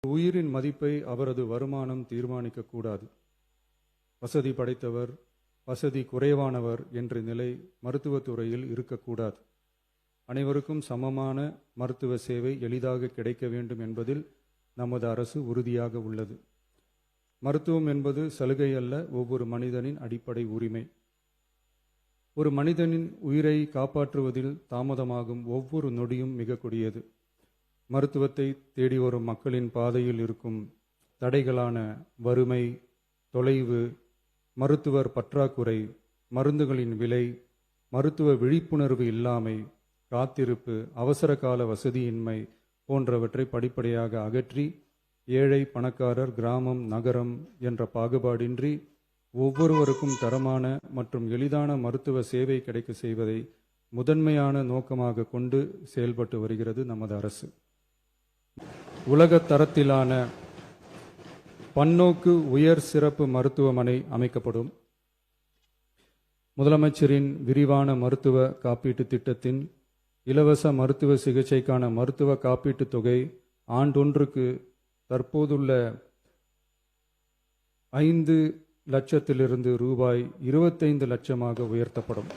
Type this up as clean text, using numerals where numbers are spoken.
உயிரின் மதிப்பை அவரது வருமானம் தீர்மானிக்கக்கூடாது. வசதி படைத்தவர், வசதி குறைவானவர் என்ற நிலை மருத்துவத்துறையில் இருக்கக்கூடாது. அனைவருக்கும் சமமான மருத்துவ சேவை எளிதாக கிடைக்க வேண்டும் என்பதில் நமது அரசு உறுதியாக உள்ளது. மருத்துவம் என்பது சலுகை அல்ல, ஒவ்வொரு மனிதனின் அடிப்படை உரிமை. ஒரு மனிதனின் உயிரை காப்பாற்றுவதில் தாமதமாகும் ஒவ்வொரு நொடியும் மிக கொடியது. மருத்துவத்தை தேடி வரும் மக்களின் பாதையில் இருக்கும் தடைகளான வறுமை, தொலைவு, மருத்துவர் பற்றாக்குறை, மருந்துகளின் விலை, மருத்துவ விழிப்புணர்வு இல்லாமை, காத்திருப்பு, அவசர கால வசதியின்மை போன்றவற்றை படிப்படியாக அகற்றி ஏழை, பணக்காரர், கிராமம், நகரம் என்ற பாகுபாடின்றி ஒவ்வொருவருக்கும் தரமான மற்றும் எளிதான மருத்துவ சேவை கிடைக்க செய்வதை முதன்மையான நோக்கமாக கொண்டு செயல்பட்டு வருகிறது நமது அரசு. உலக தரத்திலான பன்னோக்கு உயர் சிறப்பு மருத்துவமனை அமைக்கப்படும். முதலமைச்சரின் விரிவான மருத்துவ காப்பீட்டு திட்டத்தின் இலவச மருத்துவ சிகிச்சைக்கான மருத்துவ காப்பீட்டுத் தொகை ஆண்டொன்றுக்கு தற்போதுள்ள 5 லட்சத்திலிருந்து ரூபாய் 25 லட்சமாக உயர்த்தப்படும்.